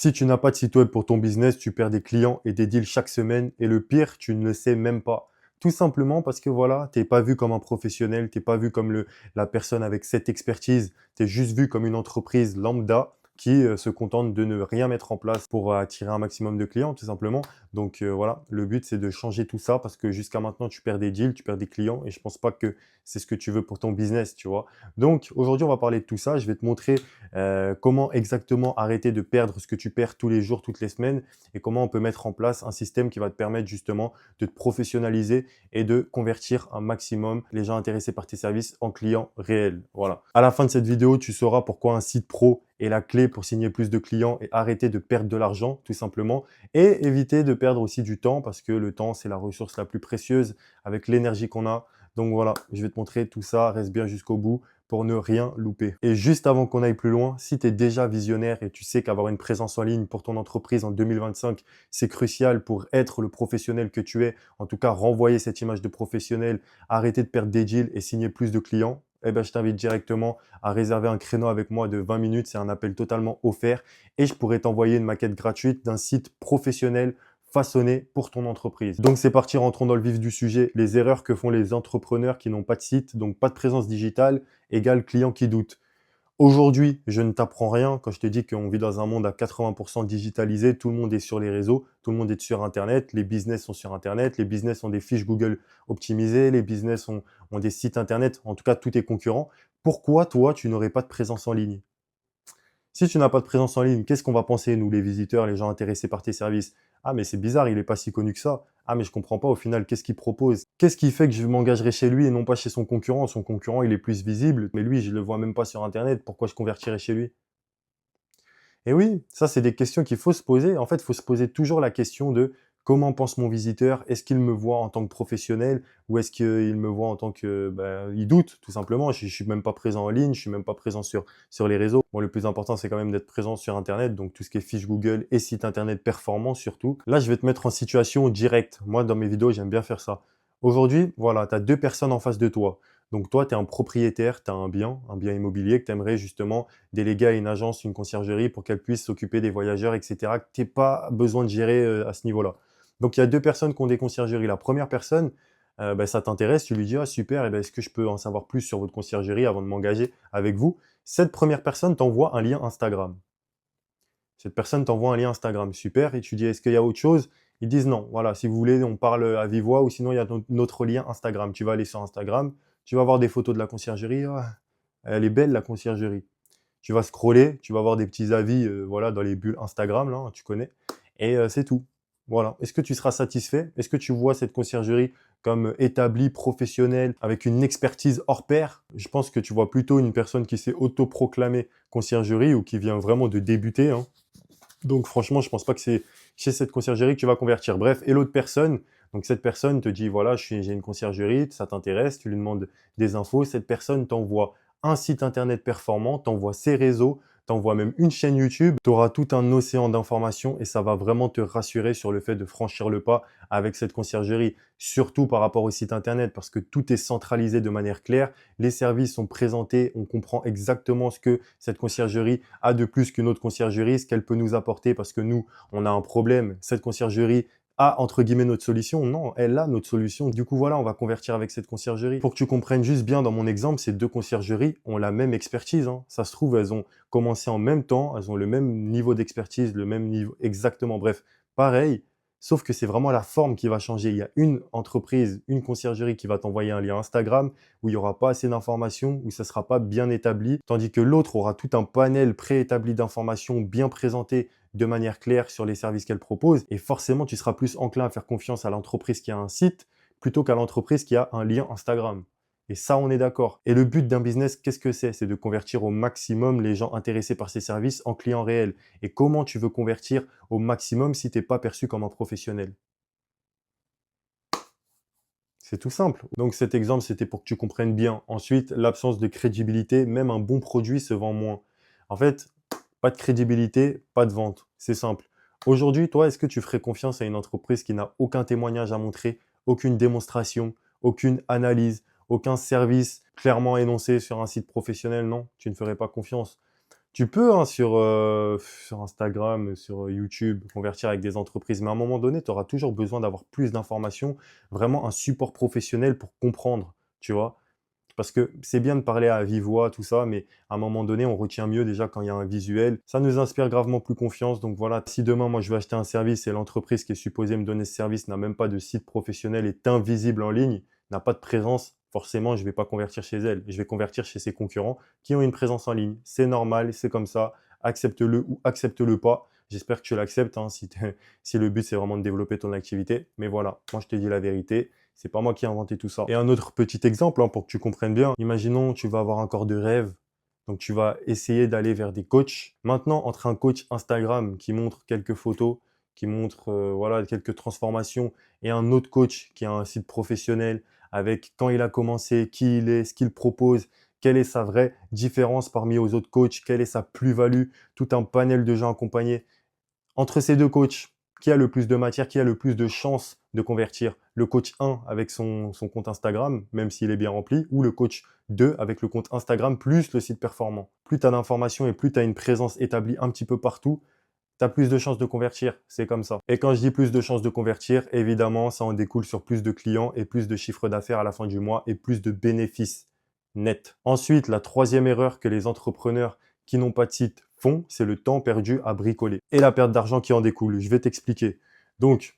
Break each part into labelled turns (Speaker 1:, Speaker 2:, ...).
Speaker 1: Si tu n'as pas de site web pour ton business, tu perds des clients et des deals chaque semaine. Et le pire, tu ne le sais même pas. Tout simplement parce que voilà, tu n'es pas vu comme un professionnel, tu n'es pas vu comme la personne avec cette expertise, tu es juste vu comme une entreprise lambda qui se contente de ne rien mettre en place pour attirer un maximum de clients, tout simplement. Donc voilà, le but, c'est de changer tout ça parce que jusqu'à maintenant, tu perds des deals, tu perds des clients et je pense pas que c'est ce que tu veux pour ton business, tu vois. Donc aujourd'hui, on va parler de tout ça. Je vais te montrer comment exactement arrêter de perdre ce que tu perds tous les jours, toutes les semaines et comment on peut mettre en place un système qui va te permettre justement de te professionnaliser et de convertir un maximum les gens intéressés par tes services en clients réels. Voilà. À la fin de cette vidéo, tu sauras pourquoi un site pro est la clé pour signer plus de clients et arrêter de perdre de l'argent, tout simplement, et éviter de perdre aussi du temps parce que le temps, c'est la ressource la plus précieuse avec l'énergie qu'on a. Donc voilà, je vais te montrer tout ça. Reste bien jusqu'au bout pour ne rien louper. Et juste avant qu'on aille plus loin, si tu es déjà visionnaire et tu sais qu'avoir une présence en ligne pour ton entreprise en 2025, c'est crucial pour être le professionnel que tu es, en tout cas renvoyer cette image de professionnel, arrêter de perdre des deals et signer plus de clients, eh ben, je t'invite directement à réserver un créneau avec moi de 20 minutes. C'est un appel totalement offert et je pourrais t'envoyer une maquette gratuite d'un site professionnel façonné pour ton entreprise. Donc c'est parti, rentrons dans le vif du sujet. Les erreurs que font les entrepreneurs qui n'ont pas de site, donc pas de présence digitale, égale client qui doute. Aujourd'hui, je ne t'apprends rien quand je te dis qu'on vit dans un monde à 80% digitalisé, tout le monde est sur les réseaux, tout le monde est sur Internet, les business sont sur Internet, les business ont des fiches Google optimisées, les business ont des sites Internet, en tout cas tout est concurrent. Pourquoi toi, tu n'aurais pas de présence en ligne? Si tu n'as pas de présence en ligne, qu'est-ce qu'on va penser, nous, les visiteurs, les gens intéressés par tes services? Ah, mais c'est bizarre, il n'est pas si connu que ça. Ah, mais je comprends pas au final, qu'est-ce qu'il propose? Qu'est-ce qui fait que je m'engagerai chez lui et non pas chez son concurrent? Son concurrent, il est plus visible, mais lui, je le vois même pas sur Internet. Pourquoi je convertirais chez lui? Et oui, ça, c'est des questions qu'il faut se poser. En fait, il faut se poser toujours la question de comment pense mon visiteur? Est-ce qu'il me voit en tant que professionnel ou est-ce qu'il me voit en tant que, il doute tout simplement. Je suis même pas présent en ligne, je suis même pas présent sur les réseaux. Bon, le plus important, c'est quand même d'être présent sur Internet, donc tout ce qui est fiche Google et site Internet performant surtout. Là, je vais te mettre en situation directe. Moi, dans mes vidéos, j'aime bien faire ça. Aujourd'hui, voilà, tu as deux personnes en face de toi. Donc toi, tu es un propriétaire, tu as un bien immobilier que tu aimerais justement déléguer à une agence, une conciergerie pour qu'elle puisse s'occuper des voyageurs, etc., que tu n'aies pas besoin de gérer à ce niveau-là. Donc, il y a deux personnes qui ont des conciergeries. La première personne, ça t'intéresse, tu lui dis, ah super, eh ben, est-ce que je peux en savoir plus sur votre conciergerie avant de m'engager avec vous? Cette première personne t'envoie un lien Instagram. Cette personne t'envoie un lien Instagram, super, et tu dis, est-ce qu'il y a autre chose? Ils disent non, voilà, si vous voulez, on parle à vive voix, ou sinon il y a notre lien Instagram. Tu vas aller sur Instagram, tu vas voir des photos de la conciergerie, ah, elle est belle la conciergerie. Tu vas scroller, tu vas voir des petits avis voilà, dans les bulles Instagram, là, tu connais, et c'est tout. Voilà. Est-ce que tu seras satisfait? Est-ce que tu vois cette conciergerie comme établie, professionnelle, avec une expertise hors pair? Je pense que tu vois plutôt une personne qui s'est autoproclamée conciergerie ou qui vient vraiment de débuter, hein. Donc franchement, je pense pas que c'est chez cette conciergerie que tu vas convertir. Bref, et l'autre personne, donc cette personne te dit, voilà, j'ai une conciergerie, ça t'intéresse, tu lui demandes des infos. Cette personne t'envoie un site internet performant, t'envoie ses réseaux, t'envoie même une chaîne YouTube. Tu auras tout un océan d'informations et ça va vraiment te rassurer sur le fait de franchir le pas avec cette conciergerie, surtout par rapport au site internet parce que tout est centralisé de manière claire. Les services sont présentés, on comprend exactement ce que cette conciergerie a de plus qu'une autre conciergerie, ce qu'elle peut nous apporter parce que nous, on a un problème. Cette conciergerie a entre guillemets notre solution. Non, elle a notre solution. Du coup, voilà, on va convertir avec cette conciergerie. Pour que tu comprennes juste bien dans mon exemple, ces deux conciergeries ont la même expertise, hein. Ça se trouve, elles ont commencé en même temps, elles ont le même niveau d'expertise, le même niveau exactement, bref, pareil. Sauf que c'est vraiment la forme qui va changer. Il y a une entreprise, une conciergerie qui va t'envoyer un lien Instagram où il n'y aura pas assez d'informations, où ça ne sera pas bien établi, tandis que l'autre aura tout un panel préétabli d'informations bien présentées de manière claire sur les services qu'elle propose. Et forcément, tu seras plus enclin à faire confiance à l'entreprise qui a un site plutôt qu'à l'entreprise qui a un lien Instagram. Et ça, on est d'accord. Et le but d'un business, qu'est-ce que c'est? C'est de convertir au maximum les gens intéressés par ces services en clients réels. Et comment tu veux convertir au maximum si tu n'es pas perçu comme un professionnel? C'est tout simple. Donc cet exemple, c'était pour que tu comprennes bien. Ensuite, l'absence de crédibilité, même un bon produit se vend moins. En fait, pas de crédibilité, pas de vente. C'est simple. Aujourd'hui, toi, est-ce que tu ferais confiance à une entreprise qui n'a aucun témoignage à montrer, aucune démonstration, aucune analyse, aucun service clairement énoncé sur un site professionnel? Non, tu ne ferais pas confiance. Tu peux hein, sur Instagram, sur YouTube, convertir avec des entreprises, mais à un moment donné, tu auras toujours besoin d'avoir plus d'informations, vraiment un support professionnel pour comprendre, tu vois? Parce que c'est bien de parler à vive voix, tout ça, mais à un moment donné, on retient mieux déjà quand il y a un visuel. Ça nous inspire gravement plus confiance. Donc voilà, si demain, moi, je veux acheter un service et l'entreprise qui est supposée me donner ce service n'a même pas de site professionnel, est invisible en ligne, n'a pas de présence, forcément, je ne vais pas convertir chez elle. Je vais convertir chez ses concurrents qui ont une présence en ligne. C'est normal, c'est comme ça. Accepte-le ou accepte-le pas. J'espère que tu l'acceptes hein, si le but c'est vraiment de développer ton activité. Mais voilà, moi je te dis la vérité. C'est pas moi qui ai inventé tout ça. Et un autre petit exemple, hein, pour que tu comprennes bien. Imaginons, tu vas avoir un corps de rêve. Donc, tu vas essayer d'aller vers des coachs. Maintenant, entre un coach Instagram qui montre quelques photos, qui montre voilà, quelques transformations, et un autre coach qui a un site professionnel avec quand il a commencé, qui il est, ce qu'il propose, quelle est sa vraie différence parmi aux autres coachs, quelle est sa plus-value, tout un panel de gens accompagnés. Entre ces deux coachs, qui a le plus de matière, qui a le plus de chances de convertir? Le coach 1 avec son compte Instagram, même s'il est bien rempli, ou le coach 2 avec le compte Instagram plus le site performant? Plus tu as d'informations et plus tu as une présence établie un petit peu partout, tu as plus de chances de convertir. C'est comme ça. Et quand je dis plus de chances de convertir, évidemment, ça en découle sur plus de clients et plus de chiffre d'affaires à la fin du mois et plus de bénéfices nets. Ensuite, la troisième erreur que les entrepreneurs qui n'ont pas de site font, c'est le temps perdu à bricoler et la perte d'argent qui en découle. Je vais t'expliquer. Donc,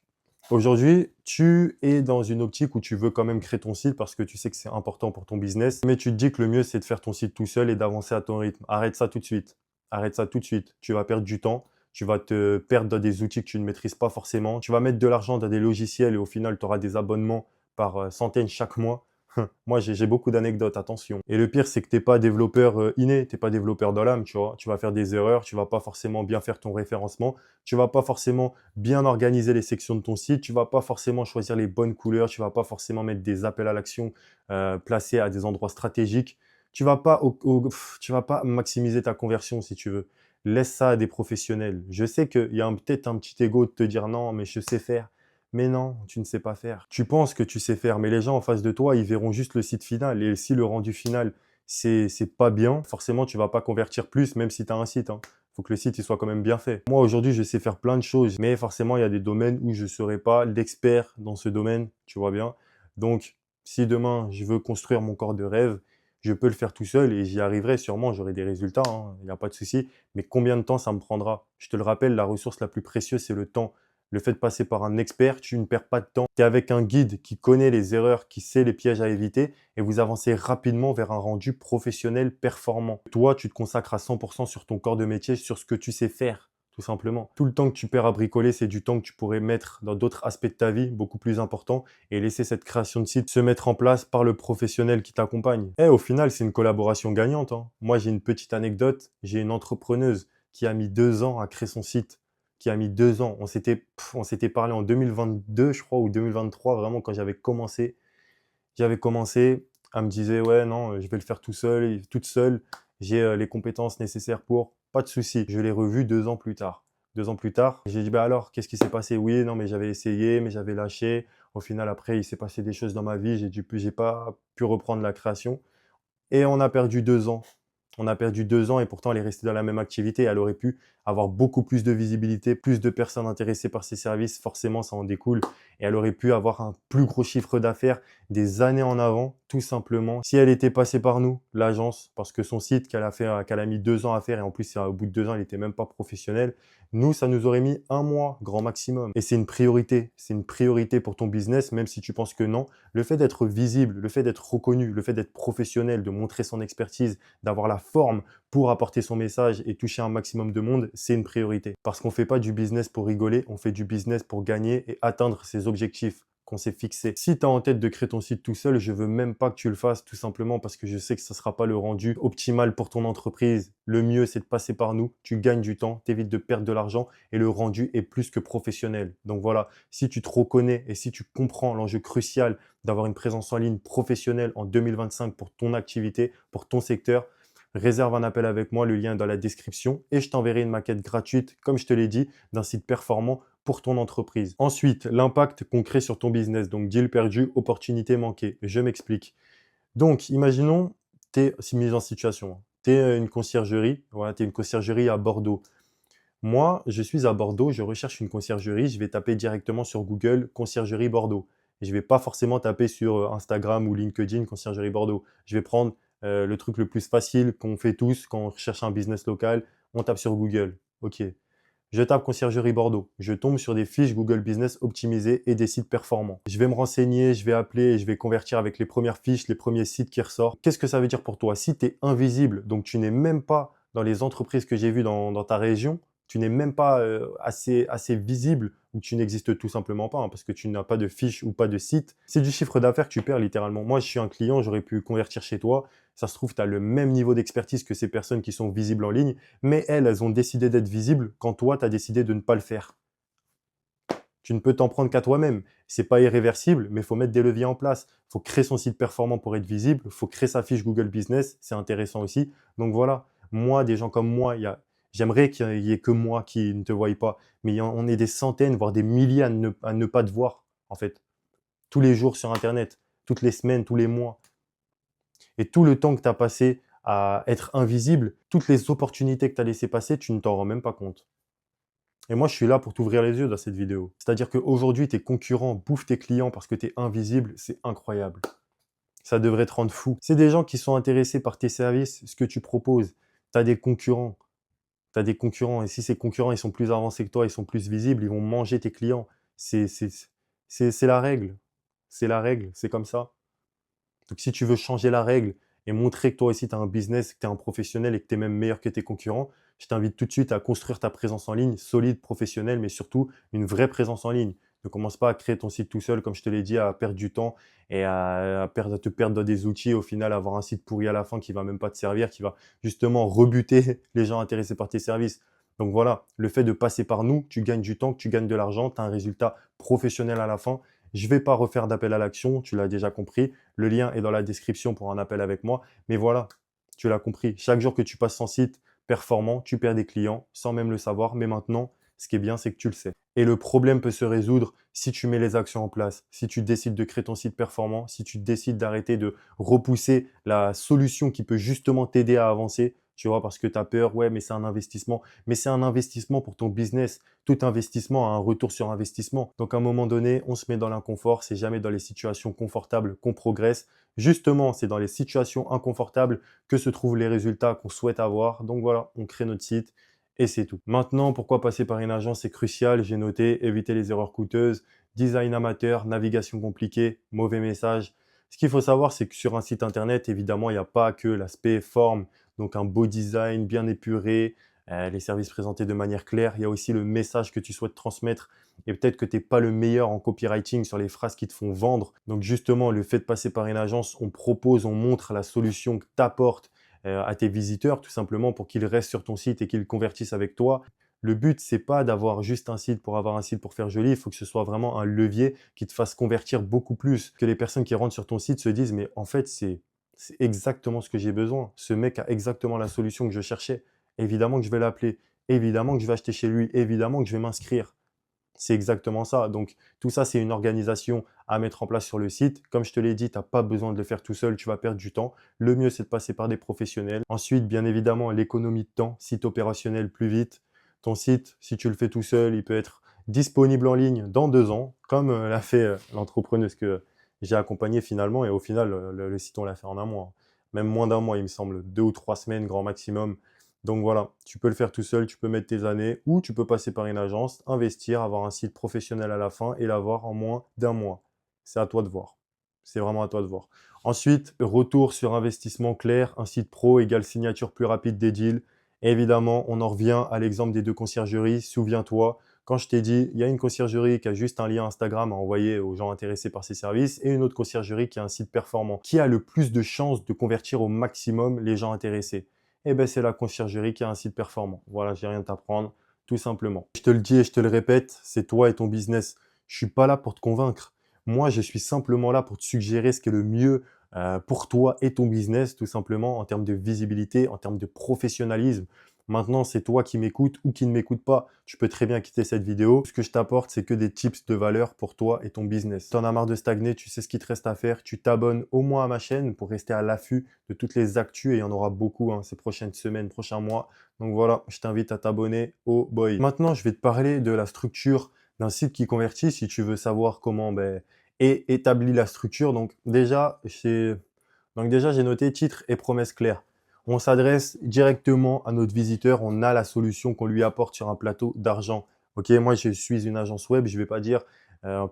Speaker 1: aujourd'hui, tu es dans une optique où tu veux quand même créer ton site parce que tu sais que c'est important pour ton business, mais tu te dis que le mieux, c'est de faire ton site tout seul et d'avancer à ton rythme. Arrête ça tout de suite. Arrête ça tout de suite. Tu vas perdre du temps. Tu vas te perdre dans des outils que tu ne maîtrises pas forcément. Tu vas mettre de l'argent dans des logiciels et au final, tu auras des abonnements par centaines chaque mois. Moi, j'ai beaucoup d'anecdotes, attention. Et le pire, c'est que tu n'es pas développeur inné, tu n'es pas développeur dans l'âme, tu vois. Tu vas faire des erreurs, tu vas pas forcément bien faire ton référencement, tu vas pas forcément bien organiser les sections de ton site, tu vas pas forcément choisir les bonnes couleurs, tu vas pas forcément mettre des appels à l'action placés à des endroits stratégiques. Tu vas pas maximiser ta conversion si tu veux. Laisse ça à des professionnels. Je sais qu'il y a peut-être un petit ego de te dire non, mais je sais faire. Mais non, tu ne sais pas faire. Tu penses que tu sais faire, mais les gens en face de toi, ils verront juste le site final. Et si le rendu final, c'est pas bien, forcément, tu vas pas convertir plus, même si tu as un site, hein. Faut que le site il soit quand même bien fait. Moi, aujourd'hui, je sais faire plein de choses, mais forcément, il y a des domaines où je ne serai pas l'expert dans ce domaine, tu vois bien. Donc, si demain, je veux construire mon corps de rêve, je peux le faire tout seul et j'y arriverai sûrement, j'aurai des résultats, hein, il n'y a pas de souci. Mais combien de temps ça me prendra? Je te le rappelle, la ressource la plus précieuse, c'est le temps. Le fait de passer par un expert, tu ne perds pas de temps. Tu es avec un guide qui connaît les erreurs, qui sait les pièges à éviter et vous avancez rapidement vers un rendu professionnel performant. Toi, tu te consacres à 100% sur ton corps de métier, sur ce que tu sais faire, tout simplement. Tout le temps que tu perds à bricoler, c'est du temps que tu pourrais mettre dans d'autres aspects de ta vie, beaucoup plus importants, et laisser cette création de site se mettre en place par le professionnel qui t'accompagne. Et au final, c'est une collaboration gagnante, hein. Moi, j'ai une petite anecdote. J'ai une entrepreneuse qui a mis 2 ans à créer son site, qui a mis 2 ans. On s'était parlé en 2022, je crois, ou 2023, vraiment, quand j'avais commencé. J'avais commencé, elle me disait, ouais, non, je vais le faire tout seul, toute seule. J'ai les compétences nécessaires pour. Pas de souci. Je l'ai revu 2 ans plus tard. 2 ans plus tard, j'ai dit, bah alors, qu'est-ce qui s'est passé? Oui, non, mais j'avais essayé, mais j'avais lâché. Au final, après, il s'est passé des choses dans ma vie. J'ai pas pu reprendre la création. Et on a perdu 2 ans. On a perdu 2 ans et pourtant elle est restée dans la même activité. Elle aurait pu avoir beaucoup plus de visibilité, plus de personnes intéressées par ses services. Forcément, ça en découle. Et elle aurait pu avoir un plus gros chiffre d'affaires des années en avant, tout simplement. Si elle était passée par nous, l'agence, parce que son site qu'elle a mis 2 ans à faire et en plus, au bout de 2 ans, il n'était même pas professionnel. Nous, ça nous aurait mis un mois, grand maximum. Et c'est une priorité. C'est une priorité pour ton business, même si tu penses que non. Le fait d'être visible, le fait d'être reconnu, le fait d'être professionnel, de montrer son expertise, d'avoir la forme pour apporter son message et toucher un maximum de monde, c'est une priorité. Parce qu'on ne fait pas du business pour rigoler, on fait du business pour gagner et atteindre ses objectifs qu'on s'est fixés. Si tu as en tête de créer ton site tout seul, je veux même pas que tu le fasses tout simplement parce que je sais que ce ne sera pas le rendu optimal pour ton entreprise. Le mieux, c'est de passer par nous. Tu gagnes du temps, t'évites de perdre de l'argent et le rendu est plus que professionnel. Donc voilà, si tu te reconnais et si tu comprends l'enjeu crucial d'avoir une présence en ligne professionnelle en 2025 pour ton activité, pour ton secteur, réserve un appel avec moi, le lien est dans la description et je t'enverrai une maquette gratuite, comme je te l'ai dit, d'un site performant pour ton entreprise. Ensuite, l'impact concret sur ton business. Donc, deal perdu, opportunité manquée. Je m'explique. Donc, imaginons, tu es mis en situation. Tu es une conciergerie, voilà, tu es une conciergerie à Bordeaux. Moi, je suis à Bordeaux, je recherche une conciergerie, je vais taper directement sur Google conciergerie Bordeaux. Et je ne vais pas forcément taper sur Instagram ou LinkedIn conciergerie Bordeaux. Je vais prendre le truc le plus facile qu'on fait tous quand on recherche un business local, on tape sur Google. OK. Je tape conciergerie Bordeaux. Je tombe sur des fiches Google Business optimisées et des sites performants. Je vais me renseigner, je vais appeler et je vais convertir avec les premières fiches, les premiers sites qui ressortent. Qu'est-ce que ça veut dire pour toi? Si tu es invisible, donc tu n'es même pas dans les entreprises que j'ai vues dans ta région, tu n'es même pas assez visible ou tu n'existes tout simplement pas, hein, parce que tu n'as pas de fiche ou pas de site. C'est du chiffre d'affaires que tu perds littéralement. Moi, je suis un client, j'aurais pu convertir chez toi. Ça se trouve, tu as le même niveau d'expertise que ces personnes qui sont visibles en ligne, mais elles ont décidé d'être visibles quand toi, tu as décidé de ne pas le faire. Tu ne peux t'en prendre qu'à toi-même. C'est pas irréversible, mais il faut mettre des leviers en place. Il faut créer son site performant pour être visible. Il faut créer sa fiche Google Business. C'est intéressant aussi. Donc voilà, moi, des gens comme moi, j'aimerais qu'il y ait que moi qui ne te voie pas. Mais on est des centaines, voire des milliers à ne pas te voir, en fait. Tous les jours sur Internet, toutes les semaines, tous les mois. Et tout le temps que tu as passé à être invisible, toutes les opportunités que tu as laissées passer, tu ne t'en rends même pas compte. Et moi, je suis là pour t'ouvrir les yeux dans cette vidéo. C'est-à-dire qu'aujourd'hui, tes concurrents bouffent tes clients parce que tu es invisible, c'est incroyable. Ça devrait te rendre fou. C'est des gens qui sont intéressés par tes services, ce que tu proposes. Tu as des concurrents. Tu as des concurrents. Et si ces concurrents, ils sont plus avancés que toi, ils sont plus visibles, ils vont manger tes clients. C'est la règle. C'est la règle. C'est comme ça. Donc, si tu veux changer la règle et montrer que toi aussi, tu as un business, que tu es un professionnel et que tu es même meilleur que tes concurrents, je t'invite tout de suite à construire ta présence en ligne solide, professionnelle, mais surtout une vraie présence en ligne. Ne commence pas à créer ton site tout seul, comme je te l'ai dit, à perdre du temps et à te perdre dans des outils, au final, avoir un site pourri à la fin qui va même pas te servir, qui va justement rebuter les gens intéressés par tes services. Donc voilà, le fait de passer par nous, tu gagnes du temps, tu gagnes de l'argent, tu as un résultat professionnel à la fin. Je ne vais pas refaire d'appel à l'action, tu l'as déjà compris. Le lien est dans la description pour un appel avec moi. Mais voilà, tu l'as compris. Chaque jour que tu passes sans site performant, tu perds des clients sans même le savoir. Mais maintenant, ce qui est bien, c'est que tu le sais. Et le problème peut se résoudre si tu mets les actions en place, si tu décides de créer ton site performant, si tu décides d'arrêter de repousser la solution qui peut justement t'aider à avancer. Tu vois, parce que tu as peur, ouais, mais c'est un investissement. Mais c'est un investissement pour ton business. Tout investissement a un retour sur investissement. Donc à un moment donné, on se met dans l'inconfort. C'est jamais dans les situations confortables qu'on progresse. Justement, c'est dans les situations inconfortables que se trouvent les résultats qu'on souhaite avoir. Donc voilà, on crée notre site et c'est tout. Maintenant, pourquoi passer par une agence, c'est crucial. J'ai noté éviter les erreurs coûteuses, design amateur, navigation compliquée, mauvais message. Ce qu'il faut savoir, c'est que sur un site internet, évidemment, il n'y a pas que l'aspect forme, donc un beau design bien épuré, les services présentés de manière claire. Il y a aussi le message que tu souhaites transmettre et peut-être que tu n'es pas le meilleur en copywriting sur les phrases qui te font vendre. Donc justement, le fait de passer par une agence, on propose, on montre la solution que tu apportes à tes visiteurs tout simplement pour qu'ils restent sur ton site et qu'ils convertissent avec toi. Le but, c'est pas d'avoir juste un site pour avoir un site pour faire joli. Il faut que ce soit vraiment un levier qui te fasse convertir beaucoup plus. Que les personnes qui rentrent sur ton site se disent, mais en fait, c'est exactement ce que j'ai besoin. Ce mec a exactement la solution que je cherchais. Évidemment que je vais l'appeler. Évidemment que je vais acheter chez lui. Évidemment que je vais m'inscrire. C'est exactement ça. Donc, tout ça, c'est une organisation à mettre en place sur le site. Comme je te l'ai dit, tu n'as pas besoin de le faire tout seul, tu vas perdre du temps. Le mieux, c'est de passer par des professionnels. Ensuite, bien évidemment, l'économie de temps, site opérationnel plus vite. Ton site, si tu le fais tout seul, il peut être disponible en ligne dans 2 ans, comme l'a fait l'entrepreneuse que j'ai accompagnée finalement. Et au final, le site, on l'a fait en un mois. Même moins d'un mois, il me semble, 2 ou 3 semaines, grand maximum. Donc voilà, tu peux le faire tout seul, tu peux mettre tes années ou tu peux passer par une agence, investir, avoir un site professionnel à la fin et l'avoir en moins d'un mois. C'est à toi de voir. C'est vraiment à toi de voir. Ensuite, retour sur investissement clair, un site pro égale signature plus rapide des deals. Évidemment, on en revient à l'exemple des 2 conciergeries. Souviens-toi, quand je t'ai dit, il y a une conciergerie qui a juste un lien Instagram à envoyer aux gens intéressés par ses services et une autre conciergerie qui a un site performant. Qui a le plus de chances de convertir au maximum les gens intéressés? Eh ben, c'est la conciergerie qui a un site performant. Voilà, j'ai rien à t'apprendre, tout simplement. Je te le dis et je te le répète, c'est toi et ton business. Je suis pas là pour te convaincre. Moi, je suis simplement là pour te suggérer ce qui est le mieux pour toi et ton business, tout simplement, en termes de visibilité, en termes de professionnalisme. Maintenant, c'est toi qui m'écoutes ou qui ne m'écoutes pas. Tu peux très bien quitter cette vidéo. Ce que je t'apporte, c'est que des tips de valeur pour toi et ton business. Si tu en as marre de stagner, tu sais ce qu'il te reste à faire. Tu t'abonnes au moins à ma chaîne pour rester à l'affût de toutes les actus et il y en aura beaucoup ces prochaines semaines, prochains mois. Donc voilà, je t'invite à t'abonner au boy. Maintenant, je vais te parler de la structure d'un site qui convertit si tu veux savoir comment est établie la structure. Donc déjà, j'ai noté titre et promesse claire. On s'adresse directement à notre visiteur, on a la solution qu'on lui apporte sur un plateau d'argent. Ok, moi je suis une agence web, je ne vais pas dire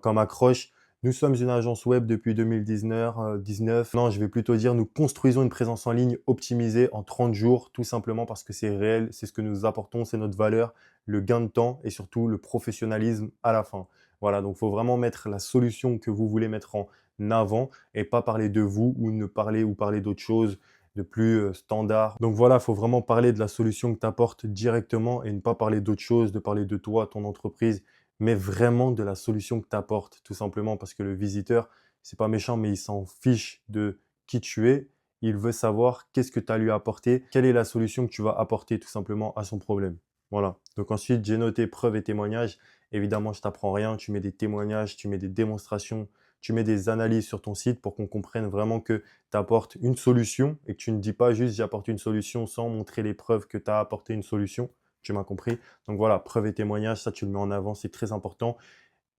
Speaker 1: comme accroche, nous sommes une agence web depuis 2019. Non, je vais plutôt dire nous construisons une présence en ligne optimisée en 30 jours, tout simplement parce que c'est réel, c'est ce que nous apportons, c'est notre valeur, le gain de temps et surtout le professionnalisme à la fin. Voilà, donc il faut vraiment mettre la solution que vous voulez mettre en avant et pas parler de vous ou ne parler ou parler d'autre chose de plus standard. Donc voilà, il faut vraiment parler de la solution que tu apportes directement et ne pas parler d'autre chose, de parler de toi, ton entreprise, mais vraiment de la solution que tu apportes, tout simplement parce que le visiteur, c'est pas méchant, mais il s'en fiche de qui tu es. Il veut savoir qu'est-ce que tu as lui apporté, quelle est la solution que tu vas apporter tout simplement à son problème. Voilà. Donc ensuite, j'ai noté preuves et témoignages. Évidemment, je t'apprends rien. Tu mets des témoignages, tu mets des démonstrations, tu mets des analyses sur ton site pour qu'on comprenne vraiment que tu apportes une solution et que tu ne dis pas juste j'apporte une solution sans montrer les preuves que tu as apporté une solution. Tu m'as compris. Donc voilà, preuves et témoignages, ça tu le mets en avant, c'est très important.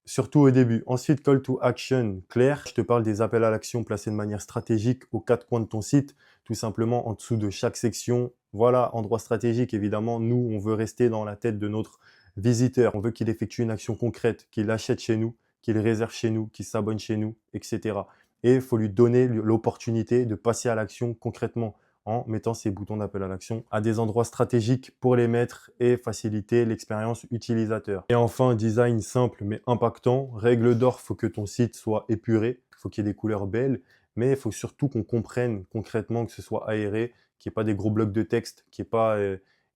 Speaker 1: Surtout au début. Ensuite, call to action clair. Je te parle des appels à l'action placés de manière stratégique aux quatre coins de ton site, tout simplement en dessous de chaque section. Voilà, endroit stratégique, évidemment. Nous, on veut rester dans la tête de notre visiteur. On veut qu'il effectue une action concrète, qu'il achète chez nous, qu'il réserve chez nous, qu'il s'abonne chez nous, etc. Et il faut lui donner l'opportunité de passer à l'action concrètement en mettant ces boutons d'appel à l'action à des endroits stratégiques pour les mettre et faciliter l'expérience utilisateur. Et enfin, design simple mais impactant. Règle d'or, il faut que ton site soit épuré, il faut qu'il y ait des couleurs belles, mais il faut surtout qu'on comprenne concrètement que ce soit aéré, qu'il n'y ait pas des gros blocs de texte, qu'il n'y ait pas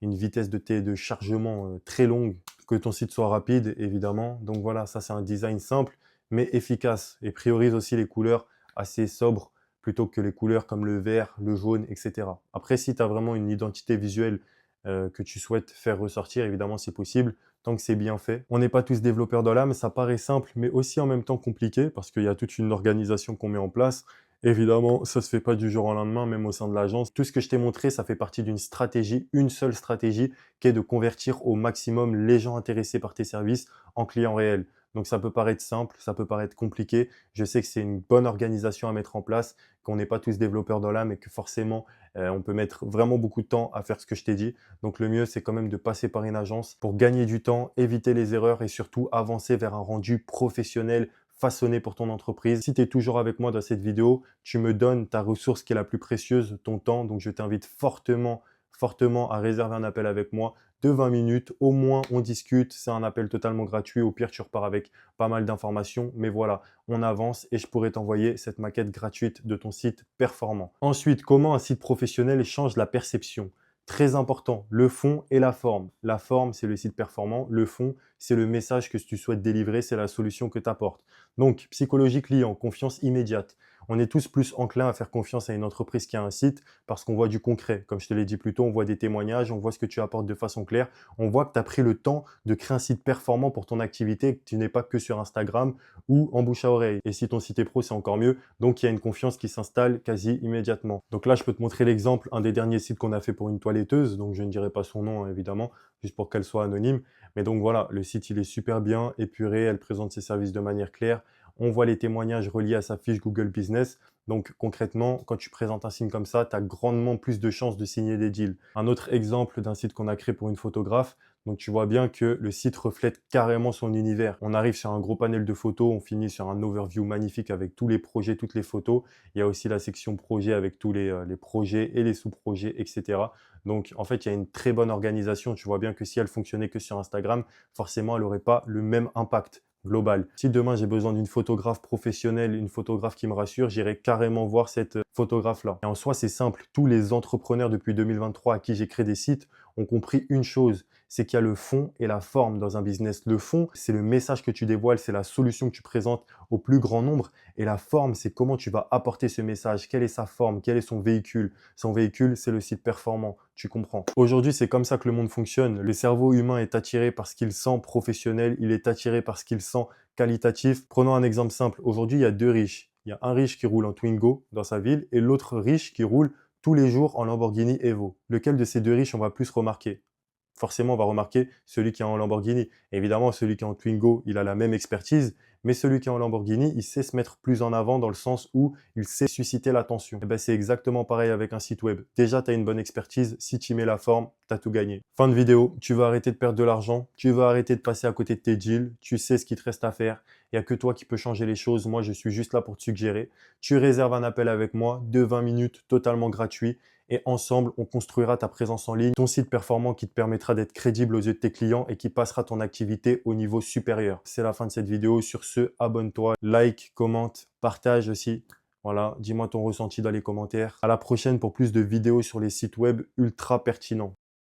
Speaker 1: une vitesse de chargement très longue, que ton site soit rapide, évidemment. Donc voilà, ça c'est un design simple mais efficace et priorise aussi les couleurs assez sobres plutôt que les couleurs comme le vert, le jaune, etc. Après, si tu as vraiment une identité visuelle que tu souhaites faire ressortir, évidemment, c'est possible, tant que c'est bien fait. On n'est pas tous développeurs dans l'âme, ça paraît simple, mais aussi en même temps compliqué, parce qu'il y a toute une organisation qu'on met en place. Évidemment, ça ne se fait pas du jour au lendemain, même au sein de l'agence. Tout ce que je t'ai montré, ça fait partie d'une stratégie, une seule stratégie, qui est de convertir au maximum les gens intéressés par tes services en clients réels. Donc ça peut paraître simple, ça peut paraître compliqué. Je sais que c'est une bonne organisation à mettre en place, qu'on n'est pas tous développeurs dans l'âme et que forcément, on peut mettre vraiment beaucoup de temps à faire ce que je t'ai dit. Donc le mieux, c'est quand même de passer par une agence pour gagner du temps, éviter les erreurs et surtout avancer vers un rendu professionnel façonné pour ton entreprise. Si tu es toujours avec moi dans cette vidéo, tu me donnes ta ressource qui est la plus précieuse, ton temps. Donc je t'invite fortement, fortement à réserver un appel avec moi de 20 minutes. Au moins, on discute. C'est un appel totalement gratuit. Au pire, tu repars avec pas mal d'informations. Mais voilà, on avance et je pourrais t'envoyer cette maquette gratuite de ton site performant. Ensuite, comment un site professionnel change la perception? Très important, le fond et la forme. La forme, c'est le site performant. Le fond, c'est le message que tu souhaites délivrer, c'est la solution que tu apportes. Donc, psychologie client, confiance immédiate. On est tous plus enclins à faire confiance à une entreprise qui a un site parce qu'on voit du concret. Comme je te l'ai dit plus tôt, on voit des témoignages, on voit ce que tu apportes de façon claire. On voit que tu as pris le temps de créer un site performant pour ton activité, que tu n'es pas que sur Instagram ou en bouche à oreille. Et si ton site est pro, c'est encore mieux. Donc, il y a une confiance qui s'installe quasi immédiatement. Donc là, je peux te montrer l'exemple, un des derniers sites qu'on a fait pour une toiletteuse. Donc, je ne dirai pas son nom, hein, évidemment, juste pour qu'elle soit anonyme. Mais donc voilà, le site, il est super bien épuré. Elle présente ses services de manière claire. On voit les témoignages reliés à sa fiche Google Business. Donc concrètement, quand tu présentes un signe comme ça, tu as grandement plus de chances de signer des deals. Un autre exemple d'un site qu'on a créé pour une photographe, donc tu vois bien que le site reflète carrément son univers. On arrive sur un gros panel de photos, on finit sur un overview magnifique avec tous les projets, toutes les photos. Il y a aussi la section projet avec tous les projets et les sous-projets, etc. Donc en fait, il y a une très bonne organisation. Tu vois bien que si elle fonctionnait que sur Instagram, forcément, elle n'aurait pas le même impact global. Si demain j'ai besoin d'une photographe professionnelle, une photographe qui me rassure, j'irai carrément voir cette photographe-là. Et en soi, c'est simple. Tous les entrepreneurs depuis 2023 à qui j'ai créé des sites ont compris une chose, c'est qu'il y a le fond et la forme dans un business. Le fond, c'est le message que tu dévoiles, c'est la solution que tu présentes au plus grand nombre. Et la forme, c'est comment tu vas apporter ce message, quelle est sa forme, quel est son véhicule. Son véhicule, c'est le site performant, tu comprends. Aujourd'hui, c'est comme ça que le monde fonctionne. Le cerveau humain est attiré par ce qu'il sent professionnel, il est attiré par ce qu'il sent qualitatif. Prenons un exemple simple. Aujourd'hui, il y a deux riches. Il y a un riche qui roule en Twingo dans sa ville et l'autre riche qui roule tous les jours en Lamborghini Evo. Lequel de ces deux riches on va plus remarquer? Forcément, on va remarquer celui qui est en Lamborghini. Évidemment, celui qui est en Twingo, il a la même expertise, mais celui qui est en Lamborghini, il sait se mettre plus en avant dans le sens où il sait susciter l'attention. Et ben, c'est exactement pareil avec un site web. Déjà, tu as une bonne expertise. Si tu y mets la forme, tu as tout gagné. Fin de vidéo. Tu vas arrêter de perdre de l'argent. Tu vas arrêter de passer à côté de tes deals. Tu sais ce qu'il te reste à faire. Il n'y a que toi qui peux changer les choses. Moi, je suis juste là pour te suggérer. Tu réserves un appel avec moi de 20 minutes totalement gratuit. Et ensemble, on construira ta présence en ligne, ton site performant qui te permettra d'être crédible aux yeux de tes clients et qui passera ton activité au niveau supérieur. C'est la fin de cette vidéo. Sur ce, abonne-toi, like, commente, partage aussi. Voilà, dis-moi ton ressenti dans les commentaires. À la prochaine pour plus de vidéos sur les sites web ultra pertinents.